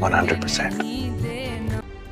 100%।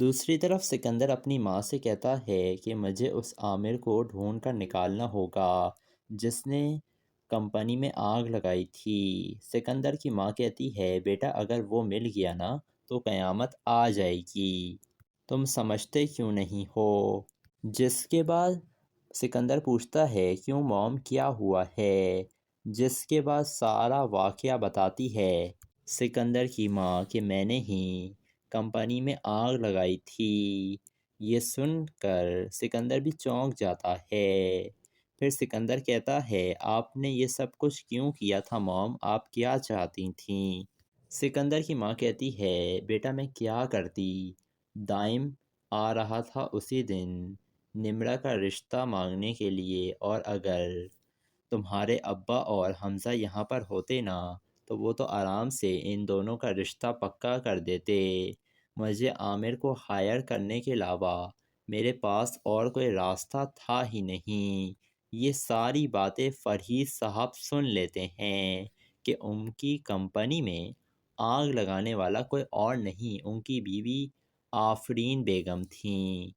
دوسری طرف سکندر اپنی ماں سے کہتا ہے کہ مجھے اس عامر کو ڈھونڈ کر نکالنا ہوگا جس نے کمپنی میں آگ لگائی تھی۔ سکندر کی ماں کہتی ہے بیٹا اگر وہ مل گیا نا تو قیامت آ جائے گی، تم سمجھتے کیوں نہیں ہو؟ جس کے بعد سکندر پوچھتا ہے کیوں موم کیا ہوا ہے، جس کے بعد سارا واقعہ بتاتی ہے سکندر کی ماں کہ میں نے ہی کمپنی میں آگ لگائی تھی۔ یہ سن کر سکندر بھی چونک جاتا ہے۔ پھر سکندر کہتا ہے آپ نے یہ سب کچھ کیوں کیا تھا موم، آپ کیا چاہتی تھیں؟ سکندر کی ماں کہتی ہے بیٹا میں کیا کرتی، دائم آ رہا تھا اسی دن نمرہ کا رشتہ مانگنے کے لیے، اور اگر تمہارے ابا اور حمزہ یہاں پر ہوتے نا تو وہ تو آرام سے ان دونوں کا رشتہ پکا کر دیتے۔ مجھے عامر کو ہائر کرنے کے علاوہ میرے پاس اور کوئی راستہ تھا ہی نہیں۔ یہ ساری باتیں فرید صاحب سن لیتے ہیں کہ ان کی کمپنی میں آگ لگانے والا کوئی اور نہیں ان کی بیوی آفرین بیگم تھیں۔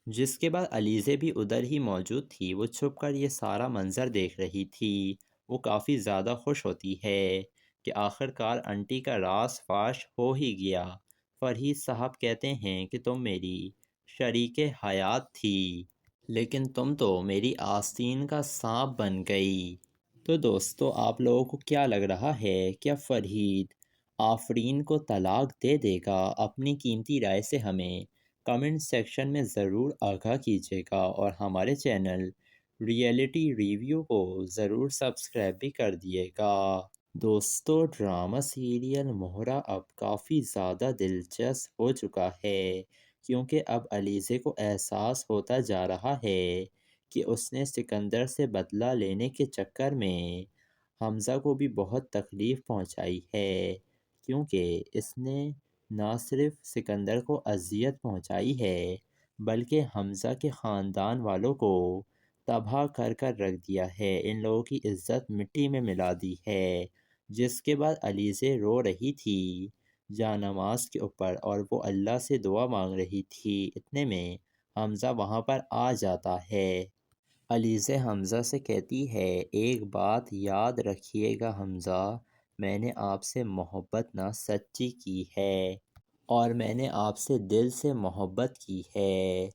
جس کے بعد علیزے بھی ادھر ہی موجود تھی، وہ چھپ کر یہ سارا منظر دیکھ رہی تھی۔ وہ کافی زیادہ خوش ہوتی ہے کہ آخر کار انٹی کا راز فاش ہو ہی گیا۔ فرید صاحب کہتے ہیں کہ تم میری شریک حیات تھی لیکن تم تو میری آستین کا سانپ بن گئی۔ تو دوستو آپ لوگوں کو کیا لگ رہا ہے، کیا فرید آفرین کو طلاق دے دے گا؟ اپنی قیمتی رائے سے ہمیں کمنٹ سیکشن میں ضرور آگاہ کیجیے گا، اور ہمارے چینل ریئلٹی ریویو کو ضرور سبسکرائب بھی کر دیے گا۔ دوستو ڈرامہ سیریل مہرا اب کافی زیادہ دلچسپ ہو چکا ہے، کیونکہ اب علیزے کو احساس ہوتا جا رہا ہے کہ اس نے سکندر سے بدلہ لینے کے چکر میں حمزہ کو بھی بہت تکلیف پہنچائی ہے، کیونکہ اس نے نہ صرف سکندر کو اذیت پہنچائی ہے بلکہ حمزہ کے خاندان والوں کو تباہ کر کر رکھ دیا ہے، ان لوگوں کی عزت مٹی میں ملا دی ہے۔ جس کے بعد علیزے رو رہی تھی جا نماز کے اوپر اور وہ اللہ سے دعا مانگ رہی تھی، اتنے میں حمزہ وہاں پر آ جاتا ہے۔ علیزے حمزہ سے کہتی ہے ایک بات یاد رکھیے گا حمزہ، میں نے آپ سے محبت نہ سچی کی ہے اور میں نے آپ سے دل سے محبت کی ہے،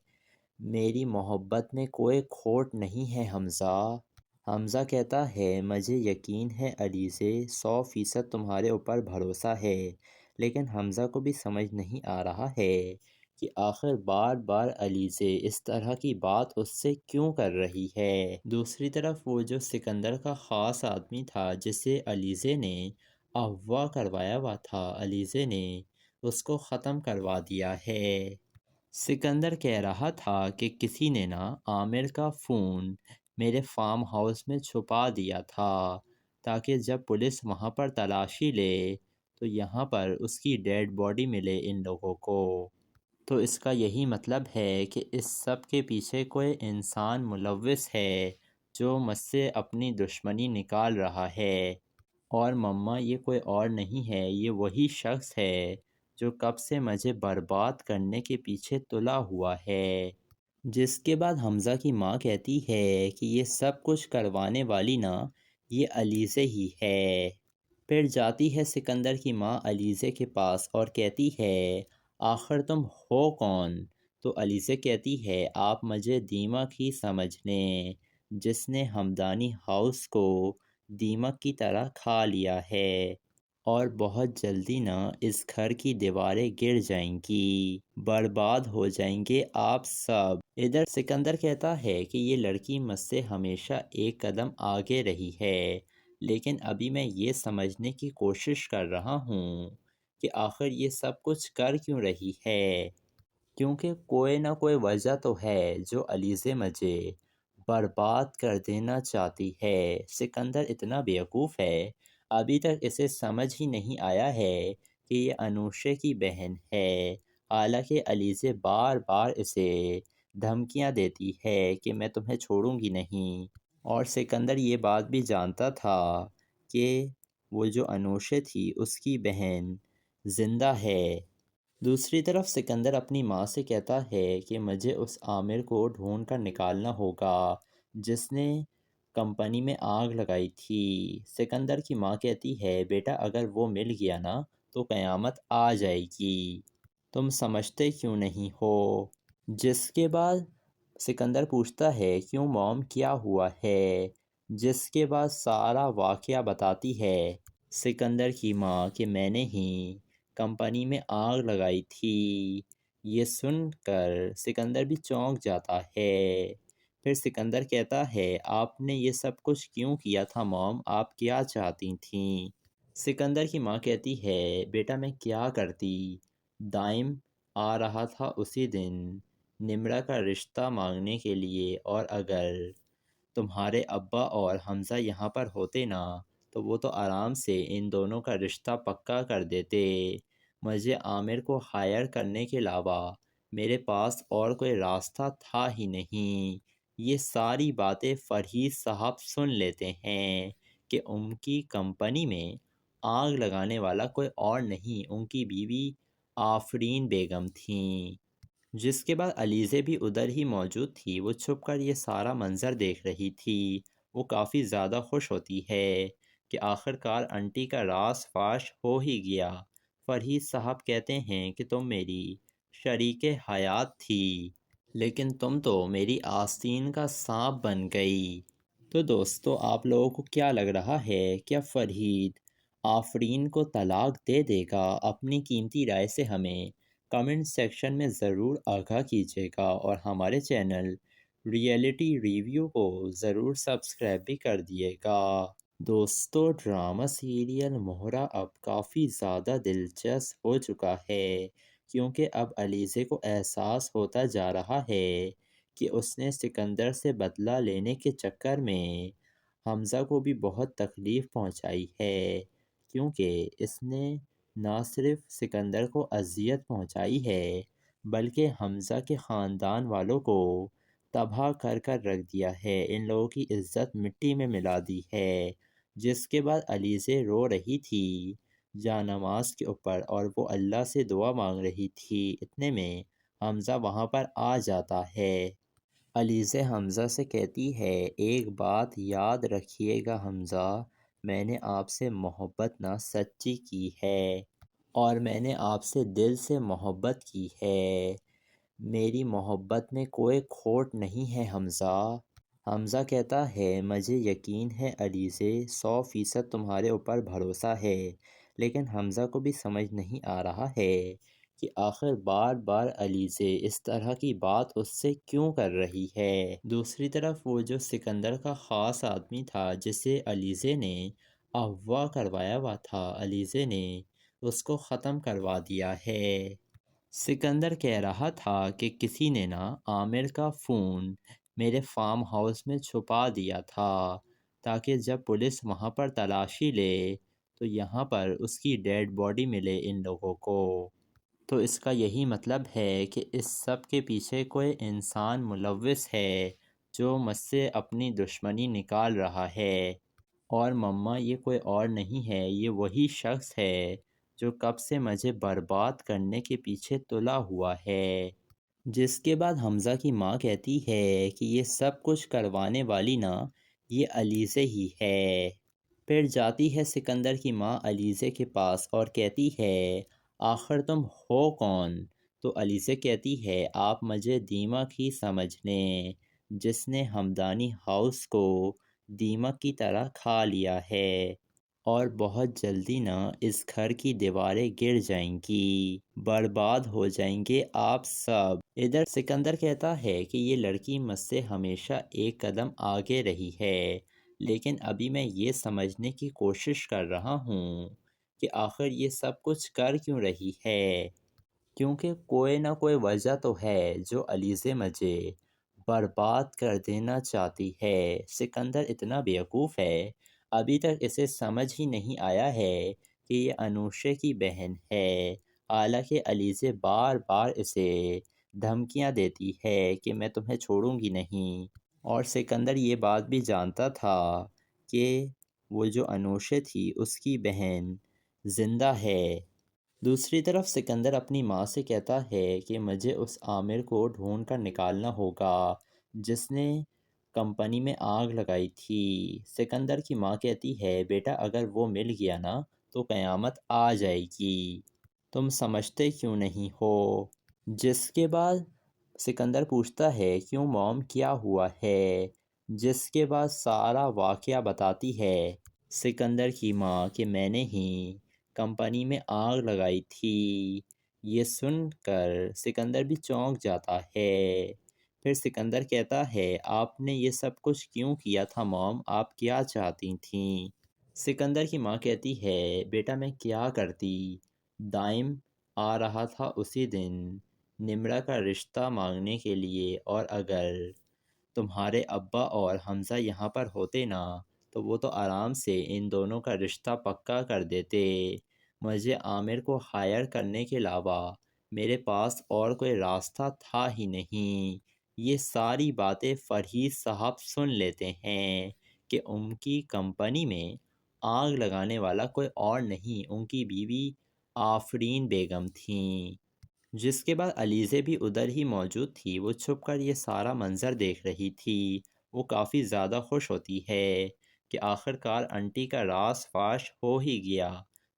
میری محبت میں کوئی کھوٹ نہیں ہے حمزہ۔ حمزہ کہتا ہے مجھے یقین ہے علیزے، 100% تمہارے اوپر بھروسہ ہے، لیکن حمزہ کو بھی سمجھ نہیں آ رہا ہے کہ آخر بار بار علیزے اس طرح کی بات اس سے کیوں کر رہی ہے۔ دوسری طرف وہ جو سکندر کا خاص آدمی تھا جسے علیزے نے اغوا کروایا ہوا تھا، علیزے نے اس کو ختم کروا دیا ہے۔ سکندر کہہ رہا تھا کہ کسی نے نا عامر کا فون میرے فارم ہاؤس میں چھپا دیا تھا تاکہ جب پولیس وہاں پر تلاشی لے تو یہاں پر اس کی ڈیڈ باڈی ملے ان لوگوں کو۔ تو اس کا یہی مطلب ہے کہ اس سب کے پیچھے کوئی انسان ملوث ہے جو مجھ سے اپنی دشمنی نکال رہا ہے، اور مما یہ کوئی اور نہیں ہے، یہ وہی شخص ہے جو کب سے مجھے برباد کرنے کے پیچھے تلا ہوا ہے۔ جس کے بعد حمزہ کی ماں کہتی ہے کہ یہ سب کچھ کروانے والی نا یہ علیزے ہی ہے۔ پھر جاتی ہے سکندر کی ماں علیزے کے پاس اور کہتی ہے آخر تم ہو کون؟ تو علیزے کہتی ہے آپ مجھے دیمک ہی سمجھ لیں جس نے ہمدانی ہاؤس کو دیمک کی طرح کھا لیا ہے، اور بہت جلدی نا اس گھر کی دیواریں گر جائیں گی، برباد ہو جائیں گے آپ سب۔ ادھر سکندر کہتا ہے کہ یہ لڑکی مجھ سے ہمیشہ ایک قدم آگے رہی ہے، لیکن ابھی میں یہ سمجھنے کی کوشش کر رہا ہوں کہ آخر یہ سب کچھ کر کیوں رہی ہے، کیونکہ کوئی نہ کوئی وجہ تو ہے جو علیزے مجھے برباد کر دینا چاہتی ہے۔ سکندر اتنا بیوقوف ہے، ابھی تک اسے سمجھ ہی نہیں آیا ہے کہ یہ انوشے کی بہن ہے، حالانکہ علیزے بار بار اسے دھمکیاں دیتی ہے کہ میں تمہیں چھوڑوں گی نہیں، اور سکندر یہ بات بھی جانتا تھا کہ وہ جو انوشے تھی اس کی بہن زندہ ہے، دوسری طرف سکندر اپنی ماں سے کہتا ہے کہ مجھے اس عامر کو ڈھونڈ کر نکالنا ہوگا جس نے کمپنی میں آگ لگائی تھی۔ سکندر کی ماں کہتی ہے بیٹا اگر وہ مل گیا نا تو قیامت آ جائے گی، تم سمجھتے کیوں نہیں ہو؟ جس کے بعد سکندر پوچھتا ہے کیوں موم کیا ہوا ہے، جس کے بعد سارا واقعہ بتاتی ہے سکندر کی ماں کہ میں نے ہی کمپنی میں آگ لگائی تھی۔ یہ سن کر سکندر بھی چونک جاتا ہے۔ پھر سکندر کہتا ہے آپ نے یہ سب کچھ کیوں کیا تھا موم، آپ کیا چاہتی تھیں؟ سکندر کی ماں کہتی ہے بیٹا میں کیا کرتی، دائم آ رہا تھا اسی دن نمرہ کا رشتہ مانگنے کے لیے، اور اگر تمہارے ابا اور حمزہ یہاں پر ہوتے نا تو وہ تو آرام سے ان دونوں کا رشتہ پکا کر دیتے۔ مجھے عامر کو ہائر کرنے کے علاوہ میرے پاس اور کوئی راستہ تھا ہی نہیں۔ یہ ساری باتیں فرید صاحب سن لیتے ہیں کہ ان کی کمپنی میں آگ لگانے والا کوئی اور نہیں ان کی بیوی آفرین بیگم تھیں۔ جس کے بعد علیزے بھی ادھر ہی موجود تھی، وہ چھپ کر یہ سارا منظر دیکھ رہی تھی۔ وہ کافی زیادہ خوش ہوتی ہے کہ آخر کار انٹی کا راز فاش ہو ہی گیا۔ فرید صاحب کہتے ہیں کہ تم میری شریک حیات تھی لیکن تم تو میری آستین کا سانپ بن گئی۔ تو دوستو آپ لوگوں کو کیا لگ رہا ہے، کیا فرید آفرین کو طلاق دے دے گا؟ اپنی قیمتی رائے سے ہمیں کمنٹ سیکشن میں ضرور آگاہ کیجیے گا، اور ہمارے چینل ریئلٹی ریویو کو ضرور سبسکرائب بھی کر دیے گا۔ دوستو ڈرامہ سیریل مہرا اب کافی زیادہ دلچسپ ہو چکا ہے، کیونکہ اب علیزے کو احساس ہوتا جا رہا ہے کہ اس نے سکندر سے بدلہ لینے کے چکر میں حمزہ کو بھی بہت تکلیف پہنچائی ہے، کیونکہ اس نے نہ صرف سکندر کو اذیت پہنچائی ہے بلکہ حمزہ کے خاندان والوں کو تباہ کر کر رکھ دیا ہے، ان لوگوں کی عزت مٹی میں ملا دی ہے۔ جس کے بعد علیزے رو رہی تھی جا نماز کے اوپر اور وہ اللہ سے دعا مانگ رہی تھی، اتنے میں حمزہ وہاں پر آ جاتا ہے۔ علیزے حمزہ سے کہتی ہے ایک بات یاد رکھیے گا حمزہ، میں نے آپ سے محبت نہ سچی کی ہے اور میں نے آپ سے دل سے محبت کی ہے، میری محبت میں کوئی کھوٹ نہیں ہے حمزہ۔ حمزہ کہتا ہے مجھے یقین ہے علیزے، 100% تمہارے اوپر بھروسہ ہے، لیکن حمزہ کو بھی سمجھ نہیں آ رہا ہے کہ آخر بار بار علیزے اس طرح کی بات اس سے کیوں کر رہی ہے۔ دوسری طرف وہ جو سکندر کا خاص آدمی تھا جسے علیزے نے اغوا کروایا ہوا تھا، علیزے نے اس کو ختم کروا دیا ہے۔ سکندر کہہ رہا تھا کہ کسی نے نا عامر کا فون میرے فارم ہاؤس میں چھپا دیا تھا تاکہ جب پولیس وہاں پر تلاشی لے تو یہاں پر اس کی ڈیڈ باڈی ملے ان لوگوں کو۔ تو اس کا یہی مطلب ہے کہ اس سب کے پیچھے کوئی انسان ملوث ہے جو مجھ سے اپنی دشمنی نکال رہا ہے، اور مما یہ کوئی اور نہیں ہے، یہ وہی شخص ہے جو کب سے مجھے برباد کرنے کے پیچھے تلا ہوا ہے۔ جس کے بعد حمزہ کی ماں کہتی ہے کہ یہ سب کچھ کروانے والی نا یہ علیزے ہی ہے۔ پھر جاتی ہے سکندر کی ماں علیزے کے پاس اور کہتی ہے آخر تم ہو کون؟ تو علیزے کہتی ہے آپ مجھے دیمک ہی سمجھ لیں جس نے ہمدانی ہاؤس کو دیمک کی طرح کھا لیا ہے، اور بہت جلدی نا اس گھر کی دیواریں گر جائیں گی، برباد ہو جائیں گے آپ سب۔ ادھر سکندر کہتا ہے کہ یہ لڑکی مجھ سے ہمیشہ ایک قدم آگے رہی ہے، لیکن ابھی میں یہ سمجھنے کی کوشش کر رہا ہوں کہ آخر یہ سب کچھ کر کیوں رہی ہے، کیونکہ کوئی نہ کوئی وجہ تو ہے جو علیزے مجھے برباد کر دینا چاہتی ہے۔ سکندر اتنا بیوقوف ہے، ابھی تک اسے سمجھ ہی نہیں آیا ہے کہ یہ انوشے کی بہن ہے، حالانکہ علیزے بار بار اسے دھمکیاں دیتی ہے کہ میں تمہیں چھوڑوں گی نہیں، اور سکندر یہ بات بھی جانتا تھا کہ وہ جو انوشے تھی اس کی بہن زندہ ہے، دوسری طرف سکندر اپنی ماں سے کہتا ہے کہ مجھے اس عامر کو ڈھونڈ کر نکالنا ہوگا جس نے کمپنی میں آگ لگائی تھی۔ سکندر کی ماں کہتی ہے بیٹا اگر وہ مل گیا نا تو قیامت آ جائے گی، تم سمجھتے کیوں نہیں ہو؟ جس کے بعد سکندر پوچھتا ہے کیوں موم کیا ہوا ہے، جس کے بعد سارا واقعہ بتاتی ہے سکندر کی ماں کہ میں نے ہی کمپنی میں آگ لگائی تھی۔ یہ سن کر سکندر بھی چونک جاتا ہے۔ پھر سکندر کہتا ہے آپ نے یہ سب کچھ کیوں کیا تھا موم، آپ کیا چاہتی تھیں؟ سکندر کی ماں کہتی ہے بیٹا میں کیا کرتی، دائم آ رہا تھا اسی دن نمرہ کا رشتہ مانگنے کے لیے، اور اگر تمہارے ابا اور حمزہ یہاں پر ہوتے نا تو وہ تو آرام سے ان دونوں کا رشتہ پکا کر دیتے۔ مجھے عامر کو ہائر کرنے کے علاوہ میرے پاس اور کوئی راستہ تھا ہی نہیں۔ یہ ساری باتیں فرید صاحب سن لیتے ہیں کہ ان کی کمپنی میں آگ لگانے والا کوئی اور نہیں ان کی بیوی آفرین بیگم تھیں۔ جس کے بعد علیزے بھی ادھر ہی موجود تھی، وہ چھپ کر یہ سارا منظر دیکھ رہی تھی۔ وہ کافی زیادہ خوش ہوتی ہے کہ آخر کار انٹی کا راز فاش ہو ہی گیا۔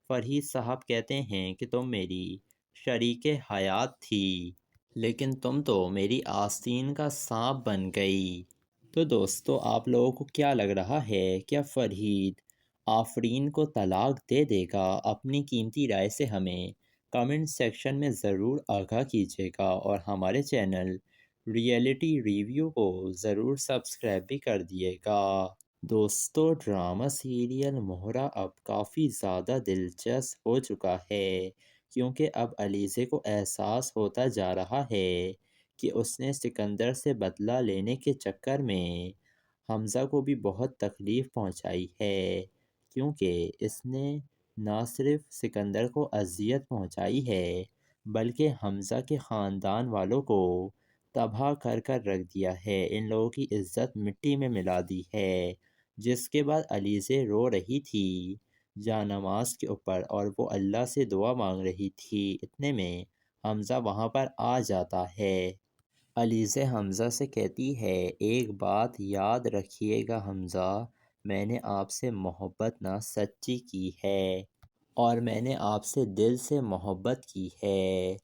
فرید صاحب کہتے ہیں کہ تم میری شریک حیات تھی لیکن تم تو میری آستین کا سانپ بن گئی۔ تو دوستو آپ لوگوں کو کیا لگ رہا ہے، کیا فرید آفرین کو طلاق دے دے گا؟ اپنی قیمتی رائے سے ہمیں کمنٹ سیکشن میں ضرور آگاہ کیجیے گا، اور ہمارے چینل ریئلٹی ریویو کو ضرور سبسکرائب بھی کر دیے گا۔ دوستو ڈرامہ سیریل مہرا اب کافی زیادہ دلچسپ ہو چکا ہے، کیونکہ اب علیزے کو احساس ہوتا جا رہا ہے کہ اس نے سکندر سے بدلہ لینے کے چکر میں حمزہ کو بھی بہت تکلیف پہنچائی ہے، کیونکہ اس نے نہ صرف سکندر کو اذیت پہنچائی ہے بلکہ حمزہ کے خاندان والوں کو تباہ کر کر رکھ دیا ہے، ان لوگوں کی عزت مٹی میں ملا دی ہے۔ جس کے بعد علیزے رو رہی تھی جا نماز کے اوپر اور وہ اللہ سے دعا مانگ رہی تھی، اتنے میں حمزہ وہاں پر آ جاتا ہے۔ علیزے حمزہ سے کہتی ہے ایک بات یاد رکھیے گا حمزہ، میں نے آپ سے محبت نہ سچی کی ہے اور میں نے آپ سے دل سے محبت کی ہے،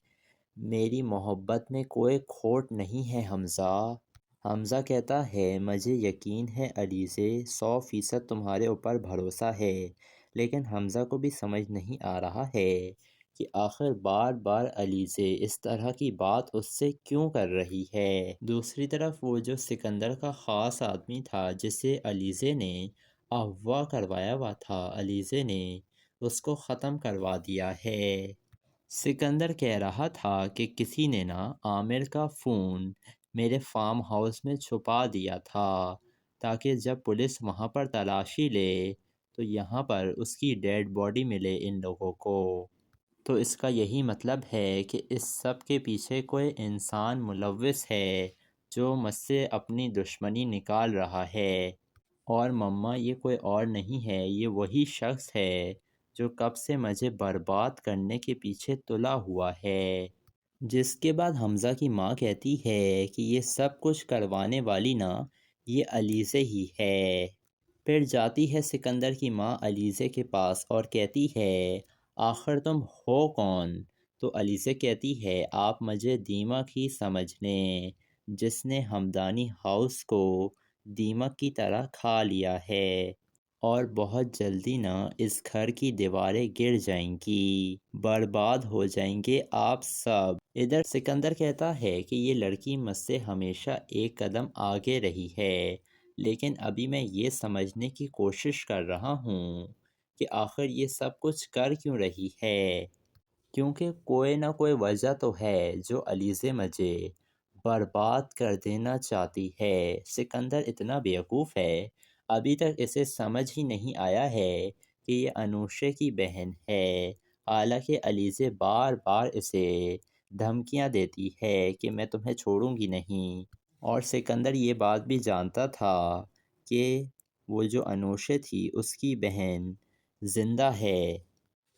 میری محبت میں کوئی کھوٹ نہیں ہے حمزہ۔ حمزہ کہتا ہے مجھے یقین ہے علیزے، 100% تمہارے اوپر بھروسہ ہے، لیکن حمزہ کو بھی سمجھ نہیں آ رہا ہے کہ آخر بار بار علیزے اس طرح کی بات اس سے کیوں کر رہی ہے۔ دوسری طرف وہ جو سکندر کا خاص آدمی تھا جسے علیزے نے اغوا کروایا ہوا تھا، علیزے نے اس کو ختم کروا دیا ہے۔ سکندر کہہ رہا تھا کہ کسی نے نا عامر کا فون میرے فارم ہاؤس میں چھپا دیا تھا تاکہ جب پولیس وہاں پر تلاشی لے تو یہاں پر اس کی ڈیڈ باڈی ملے ان لوگوں کو۔ تو اس کا یہی مطلب ہے کہ اس سب کے پیچھے کوئی انسان ملوث ہے جو مجھ سے اپنی دشمنی نکال رہا ہے، اور مما یہ کوئی اور نہیں ہے، یہ وہی شخص ہے جو کب سے مجھے برباد کرنے کے پیچھے تلا ہوا ہے۔ جس کے بعد حمزہ کی ماں کہتی ہے کہ یہ سب کچھ کروانے والی نا یہ علیزے ہی ہے۔ پھر جاتی ہے سکندر کی ماں علیزے کے پاس اور کہتی ہے آخر تم ہو کون؟ تو علیزے کہتی ہے آپ مجھے دیمک ہی سمجھ لیں جس نے ہمدانی ہاؤس کو دیمک کی طرح کھا لیا ہے، اور بہت جلدی نا اس گھر کی دیواریں گر جائیں گی، برباد ہو جائیں گے آپ سب۔ ادھر سکندر کہتا ہے کہ یہ لڑکی مجھ سے ہمیشہ ایک قدم آگے رہی ہے، لیکن ابھی میں یہ سمجھنے کی کوشش کر رہا ہوں کہ آخر یہ سب کچھ کر کیوں رہی ہے، کیونکہ کوئی نہ کوئی وجہ تو ہے جو علیزے مجھے برباد کر دینا چاہتی ہے۔ سکندر اتنا بیوقوف ہے، ابھی تک اسے سمجھ ہی نہیں آیا ہے کہ یہ انوشے کی بہن ہے، حالانکہ علیزے بار بار اسے دھمکیاں دیتی ہے کہ میں تمہیں چھوڑوں گی نہیں، اور سکندر یہ بات بھی جانتا تھا کہ وہ جو انوشے تھی اس کی بہن زندہ ہے۔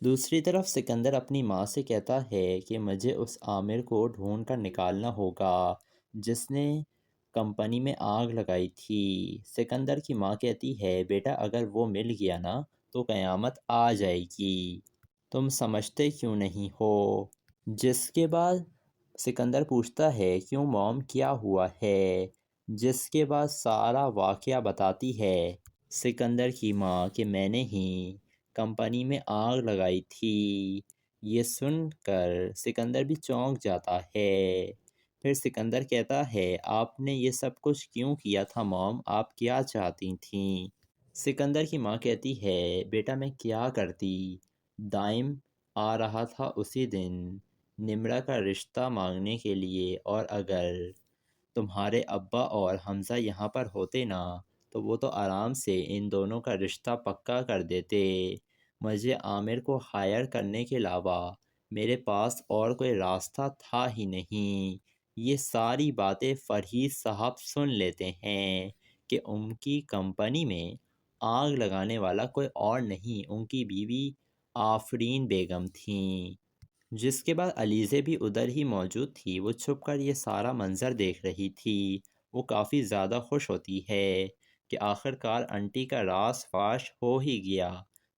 دوسری طرف سکندر اپنی ماں سے کہتا ہے کہ مجھے اس عامر کو ڈھونڈ کر نکالنا ہوگا جس نے کمپنی میں آگ لگائی تھی۔ سکندر کی ماں کہتی ہے بیٹا اگر وہ مل گیا نا تو قیامت آ جائے گی، تم سمجھتے کیوں نہیں ہو؟ جس کے بعد سکندر پوچھتا ہے کیوں موم کیا ہوا ہے، جس کے بعد سارا واقعہ بتاتی ہے سکندر کی ماں کہ میں نے ہی کمپنی میں آگ لگائی تھی۔ یہ سن کر سکندر بھی چونک جاتا ہے۔ پھر سکندر کہتا ہے آپ نے یہ سب کچھ کیوں کیا تھا موم، آپ کیا چاہتی تھیں؟ سکندر کی ماں کہتی ہے بیٹا میں کیا کرتی، دائم آ رہا تھا اسی دن نمرہ کا رشتہ مانگنے کے لیے، اور اگر تمہارے ابا اور حمزہ یہاں پر ہوتے نا تو وہ تو آرام سے ان دونوں کا رشتہ پکا کر دیتے۔ مجھے عامر کو ہائر کرنے کے علاوہ میرے پاس اور کوئی راستہ تھا ہی نہیں۔ یہ ساری باتیں فرید صاحب سن لیتے ہیں کہ ان کی کمپنی میں آگ لگانے والا کوئی اور نہیں ان کی بیوی آفرین بیگم تھیں۔ جس کے بعد علیزے بھی ادھر ہی موجود تھی، وہ چھپ کر یہ سارا منظر دیکھ رہی تھی۔ وہ کافی زیادہ خوش ہوتی ہے کہ آخرکار انٹی کا راز فاش ہو ہی گیا۔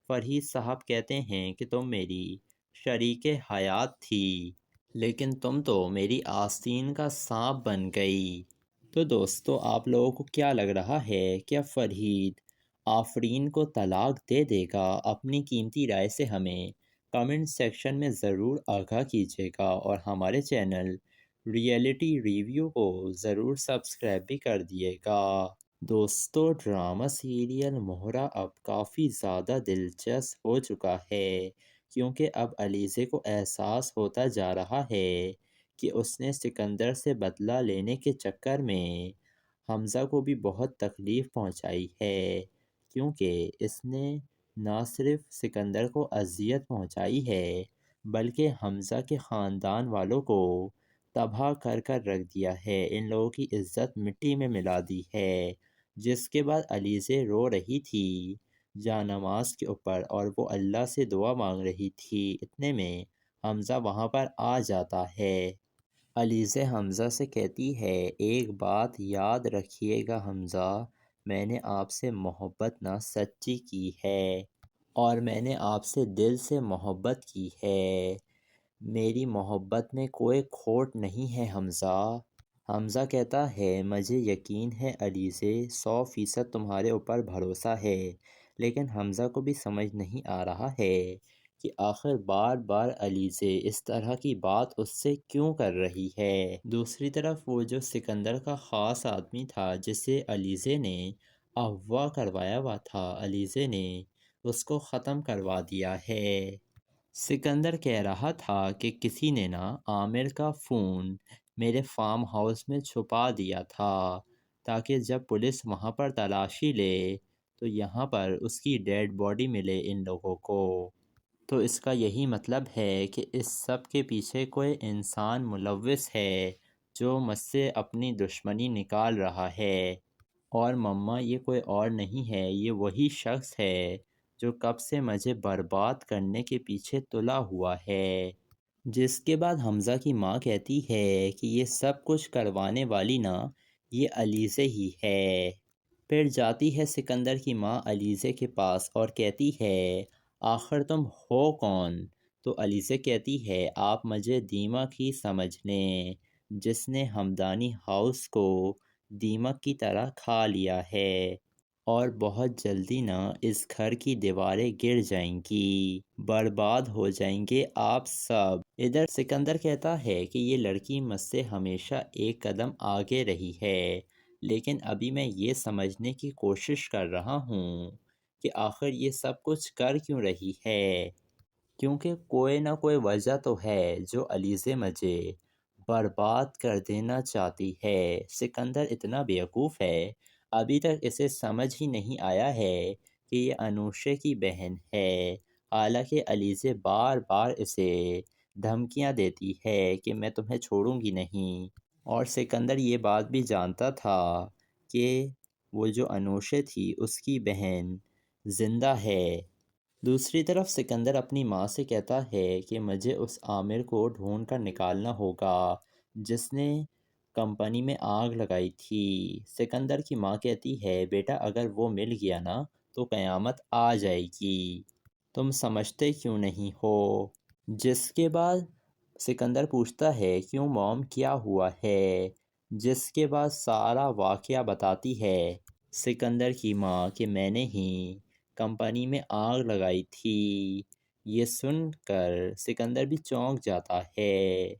فرید صاحب کہتے ہیں کہ تم میری شریک حیات تھی لیکن تم تو میری آستین کا سانپ بن گئی۔ تو دوستو آپ لوگوں کو کیا لگ رہا ہے، کیا فرید آفرین کو طلاق دے دے گا؟ اپنی قیمتی رائے سے ہمیں کمنٹ سیکشن میں ضرور آگاہ کیجیے گا، اور ہمارے چینل ریئلٹی ریویو کو ضرور سبسکرائب بھی کر دیے گا۔ دوستو ڈرامہ سیریل مہرا اب کافی زیادہ دلچسپ ہو چکا ہے، کیونکہ اب علیزے کو احساس ہوتا جا رہا ہے کہ اس نے سکندر سے بدلہ لینے کے چکر میں حمزہ کو بھی بہت تکلیف پہنچائی ہے، کیونکہ اس نے نہ صرف سکندر کو اذیت پہنچائی ہے بلکہ حمزہ کے خاندان والوں کو تباہ کر کر رکھ دیا ہے، ان لوگوں کی عزت مٹی میں ملا دی ہے۔ جس کے بعد علیزے رو رہی تھی جا نماز کے اوپر اور وہ اللہ سے دعا مانگ رہی تھی، اتنے میں حمزہ وہاں پر آ جاتا ہے۔ علیزے حمزہ سے کہتی ہے ایک بات یاد رکھیے گا حمزہ، میں نے آپ سے محبت نہ سچی کی ہے اور میں نے آپ سے دل سے محبت کی ہے، میری محبت میں کوئی کھوٹ نہیں ہے حمزہ۔ حمزہ کہتا ہے مجھے یقین ہے علیزے، 100% تمہارے اوپر بھروسہ ہے، لیکن حمزہ کو بھی سمجھ نہیں آ رہا ہے کہ آخر بار بار علیزے اس طرح کی بات اس سے کیوں کر رہی ہے۔ دوسری طرف وہ جو سکندر کا خاص آدمی تھا جسے علیزے نے اغوا کروایا ہوا تھا، علیزے نے اس کو ختم کروا دیا ہے۔ سکندر کہہ رہا تھا کہ کسی نے نا عامر کا فون میرے فارم ہاؤس میں چھپا دیا تھا تاکہ جب پولیس وہاں پر تلاشی لے تو یہاں پر اس کی ڈیڈ باڈی ملے ان لوگوں کو۔ تو اس کا یہی مطلب ہے کہ اس سب کے پیچھے کوئی انسان ملوث ہے جو مجھ سے اپنی دشمنی نکال رہا ہے، اور مما یہ کوئی اور نہیں ہے، یہ وہی شخص ہے جو کب سے مجھے برباد کرنے کے پیچھے تلا ہوا ہے۔ جس کے بعد حمزہ کی ماں کہتی ہے کہ یہ سب کچھ کروانے والی نا یہ علیزے ہی ہے۔ پھر جاتی ہے سکندر کی ماں علیزے کے پاس اور کہتی ہے آخر تم ہو کون؟ تو علیزے کہتی ہے آپ مجھے دیمک ہی سمجھ لیں جس نے ہمدانی ہاؤس کو دیمک کی طرح کھا لیا ہے، اور بہت جلدی نا اس گھر کی دیواریں گر جائیں گی، برباد ہو جائیں گے آپ سب۔ ادھر سکندر کہتا ہے کہ یہ لڑکی مجھ سے ہمیشہ ایک قدم آگے رہی ہے، لیکن ابھی میں یہ سمجھنے کی کوشش کر رہا ہوں کہ آخر یہ سب کچھ کر کیوں رہی ہے، کیونکہ کوئی نہ کوئی وجہ تو ہے جو علیزے مجھے برباد کر دینا چاہتی ہے۔ سکندر اتنا بیوقوف ہے، ابھی تک اسے سمجھ ہی نہیں آیا ہے کہ یہ انوشے کی بہن ہے، حالانکہ علیزے بار بار اسے دھمکیاں دیتی ہے کہ میں تمہیں چھوڑوں گی نہیں، اور سکندر یہ بات بھی جانتا تھا کہ وہ جو انوشے تھی اس کی بہن زندہ ہے، دوسری طرف سکندر اپنی ماں سے کہتا ہے کہ مجھے اس عامر کو ڈھونڈ کر نکالنا ہوگا جس نے کمپنی میں آگ لگائی تھی۔ سکندر کی ماں کہتی ہے بیٹا اگر وہ مل گیا نا تو قیامت آ جائے گی، تم سمجھتے کیوں نہیں ہو؟ جس کے بعد سکندر پوچھتا ہے کیوں موم کیا ہوا ہے، جس کے بعد سارا واقعہ بتاتی ہے سکندر کی ماں کہ میں نے ہی کمپنی میں آگ لگائی تھی۔ یہ سن کر سکندر بھی چونک جاتا ہے۔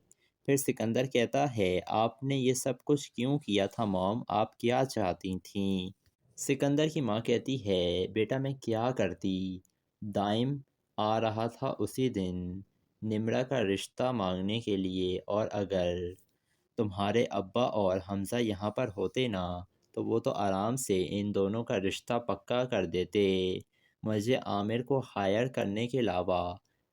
پھر سکندر کہتا ہے آپ نے یہ سب کچھ کیوں کیا تھا موم، آپ کیا چاہتی تھیں؟ سکندر کی ماں کہتی ہے بیٹا میں کیا کرتی، دائم آ رہا تھا اسی دن نمرہ کا رشتہ مانگنے کے لیے، اور اگر تمہارے ابا اور حمزہ یہاں پر ہوتے نا تو وہ تو آرام سے ان دونوں کا رشتہ پکا کر دیتے۔ مجھے عامر کو ہائر کرنے کے علاوہ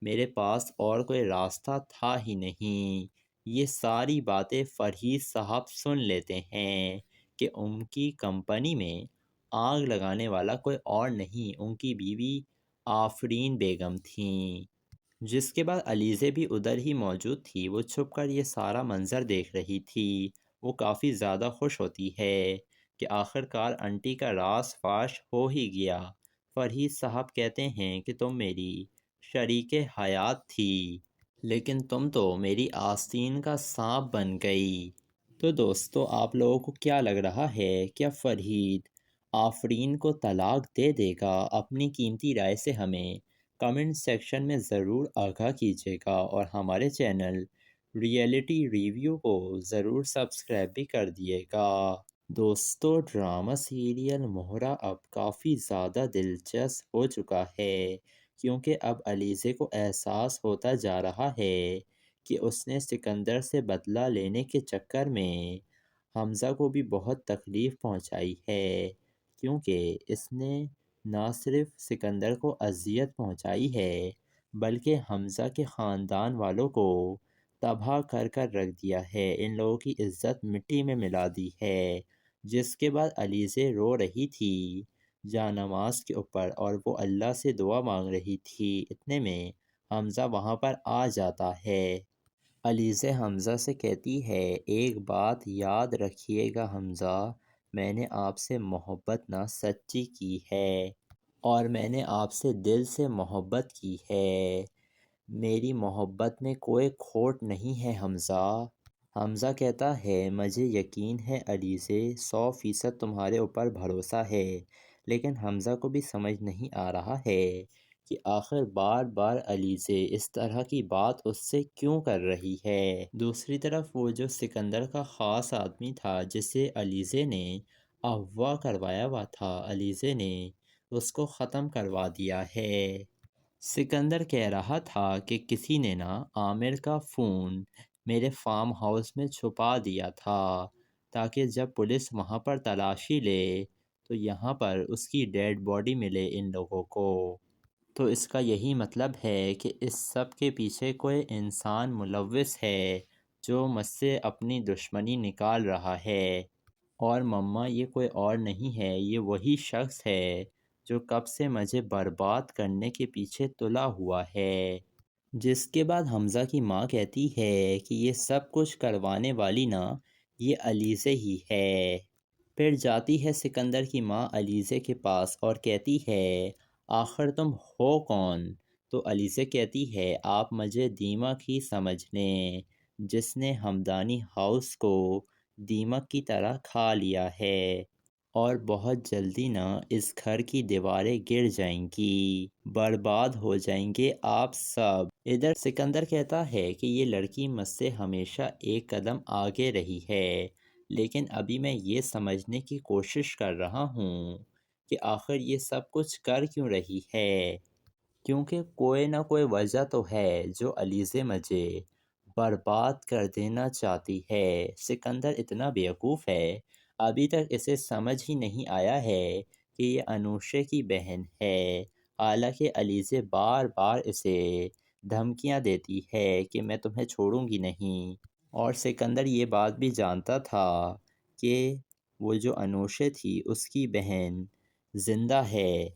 میرے پاس اور کوئی راستہ تھا ہی نہیں۔ یہ ساری باتیں فرید صاحب سن لیتے ہیں کہ ان کی کمپنی میں آگ لگانے والا کوئی اور نہیں ان کی بیوی آفرین بیگم تھیں۔ جس کے بعد علیزے بھی ادھر ہی موجود تھی، وہ چھپ کر یہ سارا منظر دیکھ رہی تھی۔ وہ کافی زیادہ خوش ہوتی ہے کہ آخرکار انٹی کا راز فاش ہو ہی گیا۔ فرید صاحب کہتے ہیں کہ تم میری شریک حیات تھی لیکن تم تو میری آستین کا سانپ بن گئی۔ تو دوستو آپ لوگوں کو کیا لگ رہا ہے، کیا فرید آفرین کو طلاق دے دے گا؟ اپنی قیمتی رائے سے ہمیں کمنٹ سیکشن میں ضرور آگاہ کیجیے گا، اور ہمارے چینل ریئلٹی ریویو کو ضرور سبسکرائب بھی کر دیے گا۔ دوستو ڈرامہ سیریل مہرا اب کافی زیادہ دلچسپ ہو چکا ہے، کیونکہ اب علیزے کو احساس ہوتا جا رہا ہے کہ اس نے سکندر سے بدلہ لینے کے چکر میں حمزہ کو بھی بہت تکلیف پہنچائی ہے، کیونکہ اس نے نہ صرف سکندر کو اذیت پہنچائی ہے بلکہ حمزہ کے خاندان والوں کو تباہ کر کر رکھ دیا ہے، ان لوگوں کی عزت مٹی میں ملا دی ہے۔ جس کے بعد علیزے رو رہی تھی جا نماز کے اوپر اور وہ اللہ سے دعا مانگ رہی تھی، اتنے میں حمزہ وہاں پر آ جاتا ہے۔ علیزے حمزہ سے کہتی ہے ایک بات یاد رکھیے گا حمزہ، میں نے آپ سے محبت نہ سچی کی ہے اور میں نے آپ سے دل سے محبت کی ہے، میری محبت میں کوئی کھوٹ نہیں ہے حمزہ۔ حمزہ کہتا ہے مجھے یقین ہے علیزے، 100% تمہارے اوپر بھروسہ ہے، لیکن حمزہ کو بھی سمجھ نہیں آ رہا ہے کہ آخر بار بار علیزے اس طرح کی بات اس سے کیوں کر رہی ہے۔ دوسری طرف وہ جو سکندر کا خاص آدمی تھا جسے علیزے نے اغوا کروایا ہوا تھا، علیزے نے اس کو ختم کروا دیا ہے۔ سکندر کہہ رہا تھا کہ کسی نے نا عامر کا فون میرے فارم ہاؤس میں چھپا دیا تھا تاکہ جب پولیس وہاں پر تلاشی لے تو یہاں پر اس کی ڈیڈ باڈی ملے ان لوگوں کو۔ تو اس کا یہی مطلب ہے کہ اس سب کے پیچھے کوئی انسان ملوث ہے جو مجھ سے اپنی دشمنی نکال رہا ہے، اور مما یہ کوئی اور نہیں ہے، یہ وہی شخص ہے جو کب سے مجھے برباد کرنے کے پیچھے تلا ہوا ہے۔ جس کے بعد حمزہ کی ماں کہتی ہے کہ یہ سب کچھ کروانے والی نا یہ علیزے ہی ہے۔ پھر جاتی ہے سکندر کی ماں علیزے کے پاس اور کہتی ہے آخر تم ہو کون؟ تو علیزے کہتی ہے آپ مجھے دیمک ہی سمجھ لیں جس نے ہمدانی ہاؤس کو دیمک کی طرح کھا لیا ہے، اور بہت جلدی نا اس گھر کی دیواریں گر جائیں گی، برباد ہو جائیں گے آپ سب۔ ادھر سکندر کہتا ہے کہ یہ لڑکی مجھ سے ہمیشہ ایک قدم آگے رہی ہے، لیکن ابھی میں یہ سمجھنے کی کوشش کر رہا ہوں کہ آخر یہ سب کچھ کر کیوں رہی ہے، کیونکہ کوئی نہ کوئی وجہ تو ہے جو علیزے مجھے برباد کر دینا چاہتی ہے۔ سکندر اتنا بیوقوف ہے، ابھی تک اسے سمجھ ہی نہیں آیا ہے کہ یہ انوشے کی بہن ہے، حالانکہ علیزے بار بار اسے دھمکیاں دیتی ہے کہ میں تمہیں چھوڑوں گی نہیں، اور سکندر یہ بات بھی جانتا تھا کہ وہ جو انوشے تھی اس کی بہن زندہ ہے،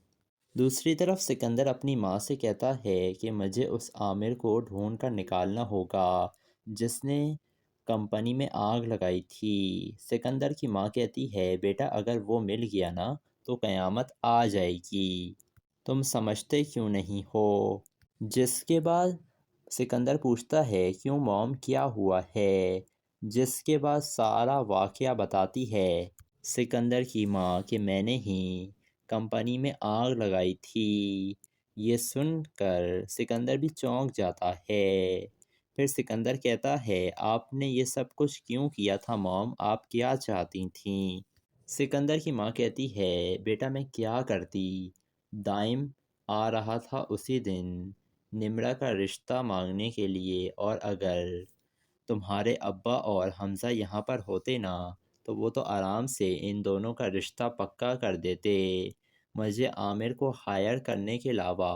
دوسری طرف سکندر اپنی ماں سے کہتا ہے کہ مجھے اس عامر کو ڈھونڈ کر نکالنا ہوگا جس نے کمپنی میں آگ لگائی تھی۔ سکندر کی ماں کہتی ہے بیٹا اگر وہ مل گیا نا تو قیامت آ جائے گی، تم سمجھتے کیوں نہیں ہو؟ جس کے بعد سکندر پوچھتا ہے کیوں موم کیا ہوا ہے، جس کے بعد سارا واقعہ بتاتی ہے سکندر کی ماں کہ میں نے ہی کمپنی میں آگ لگائی تھی۔ یہ سن کر سکندر بھی چونک جاتا ہے۔ پھر سکندر کہتا ہے آپ نے یہ سب کچھ کیوں کیا تھا موم، آپ کیا چاہتی تھیں؟ سکندر کی ماں کہتی ہے بیٹا میں کیا کرتی، دائم آ رہا تھا اسی دن نمرہ کا رشتہ مانگنے کے لیے، اور اگر تمہارے ابا اور حمزہ یہاں پر ہوتے نا تو وہ تو آرام سے ان دونوں کا رشتہ پکا کر دیتے۔ مجھے عامر کو ہائر کرنے کے علاوہ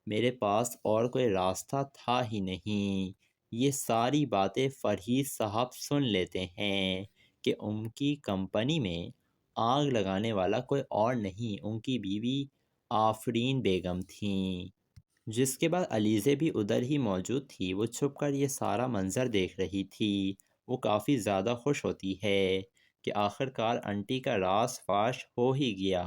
میرے پاس اور کوئی راستہ تھا ہی نہیں۔ یہ ساری باتیں فرید صاحب سن لیتے ہیں کہ ان کی کمپنی میں آگ لگانے والا کوئی اور نہیں ان کی بیوی آفرین بیگم تھیں۔ جس کے بعد علیزے بھی ادھر ہی موجود تھی، وہ چھپ کر یہ سارا منظر دیکھ رہی تھی۔ وہ کافی زیادہ خوش ہوتی ہے کہ آخرکار انٹی کا راز فاش ہو ہی گیا۔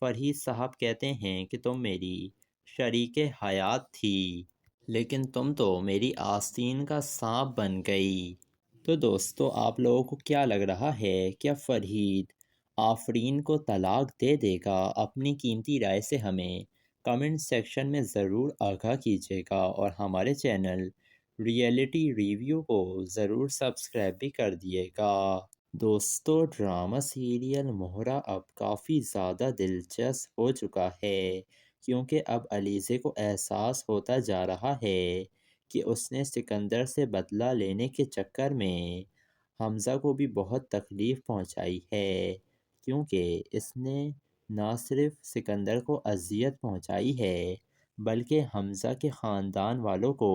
فرید صاحب کہتے ہیں کہ تم میری شریک حیات تھی لیکن تم تو میری آستین کا سانپ بن گئی۔ تو دوستو آپ لوگوں کو کیا لگ رہا ہے، کیا فرید آفرین کو طلاق دے دے گا؟ اپنی قیمتی رائے سے ہمیں کمنٹ سیکشن میں ضرور آگاہ کیجیے گا، اور ہمارے چینل ریئلٹی ریویو کو ضرور سبسکرائب بھی کر دیے گا۔ دوستو ڈرامہ سیریل مہرا اب کافی زیادہ دلچسپ ہو چکا ہے، کیونکہ اب علیزے کو احساس ہوتا جا رہا ہے کہ اس نے سکندر سے بدلہ لینے کے چکر میں حمزہ کو بھی بہت تکلیف پہنچائی ہے، کیونکہ اس نے نہ صرف سکندر کو اذیت پہنچائی ہے بلکہ حمزہ کے خاندان والوں کو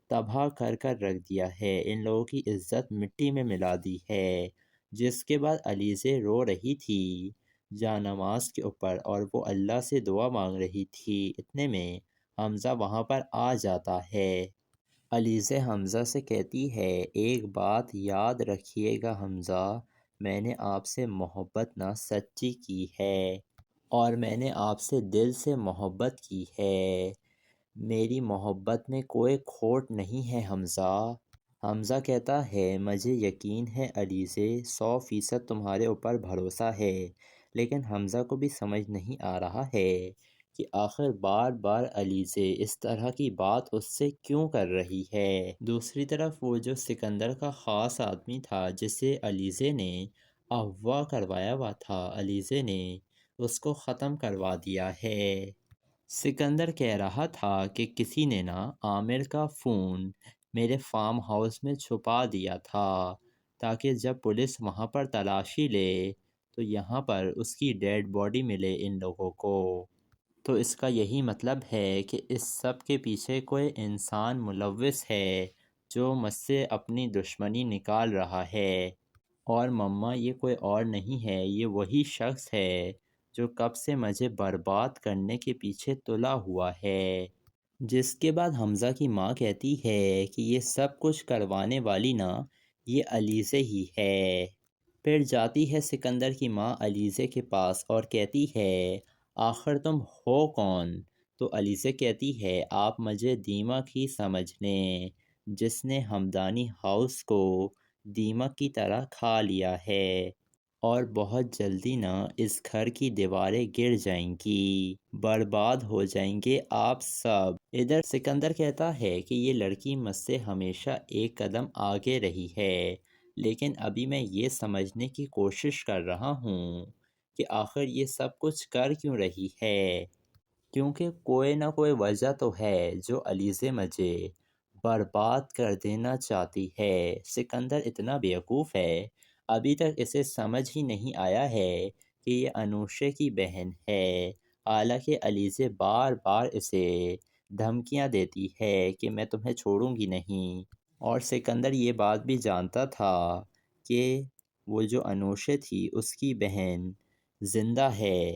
تباہ کر کر رکھ دیا ہے، ان لوگوں کی عزت مٹی میں ملا دی ہے۔ جس کے بعد علیزے رو رہی تھی جا نماز کے اوپر اور وہ اللہ سے دعا مانگ رہی تھی، اتنے میں حمزہ وہاں پر آ جاتا ہے۔ علیزے حمزہ سے کہتی ہے ایک بات یاد رکھیے گا حمزہ، میں نے آپ سے محبت نہ سچی کی ہے اور میں نے آپ سے دل سے محبت کی ہے، میری محبت میں کوئی کھوٹ نہیں ہے حمزہ۔ حمزہ کہتا ہے مجھے یقین ہے علیزے، 100% تمہارے اوپر بھروسہ ہے، لیکن حمزہ کو بھی سمجھ نہیں آ رہا ہے کہ آخر بار بار علیزے اس طرح کی بات اس سے کیوں کر رہی ہے۔ دوسری طرف وہ جو سکندر کا خاص آدمی تھا جسے علیزے نے اغوا کروایا ہوا تھا، علیزے نے اس کو ختم کروا دیا ہے۔ سکندر کہہ رہا تھا کہ کسی نے نا عامر کا فون میرے فارم ہاؤس میں چھپا دیا تھا تاکہ جب پولیس وہاں پر تلاشی لے تو یہاں پر اس کی ڈیڈ باڈی ملے ان لوگوں کو۔ تو اس کا یہی مطلب ہے کہ اس سب کے پیچھے کوئی انسان ملوث ہے جو مجھ سے اپنی دشمنی نکال رہا ہے، اور مما یہ کوئی اور نہیں ہے، یہ وہی شخص ہے جو کب سے مجھے برباد کرنے کے پیچھے تلا ہوا ہے۔ جس کے بعد حمزہ کی ماں کہتی ہے کہ یہ سب کچھ کروانے والی نا یہ علیزے ہی ہے۔ پھر جاتی ہے سکندر کی ماں علیزے کے پاس اور کہتی ہے آخر تم ہو کون؟ تو علیزے کہتی ہے آپ مجھے دیمک ہی سمجھ لیں جس نے ہمدانی ہاؤس کو دیمک کی طرح کھا لیا ہے، اور بہت جلدی نا اس گھر کی دیواریں گر جائیں گی، برباد ہو جائیں گے آپ سب۔ ادھر سکندر کہتا ہے کہ یہ لڑکی مجھ سے ہمیشہ ایک قدم آگے رہی ہے، لیکن ابھی میں یہ سمجھنے کی کوشش کر رہا ہوں کہ آخر یہ سب کچھ کر کیوں رہی ہے، کیونکہ کوئی نہ کوئی وجہ تو ہے جو علیزے مجھے برباد کر دینا چاہتی ہے۔ سکندر اتنا بیوقوف ہے، ابھی تک اسے سمجھ ہی نہیں آیا ہے کہ یہ انوشے کی بہن ہے، حالانکہ علیزے بار بار اسے دھمکیاں دیتی ہے کہ میں تمہیں چھوڑوں گی نہیں، اور سکندر یہ بات بھی جانتا تھا کہ وہ جو انوشے تھی اس کی بہن زندہ ہے،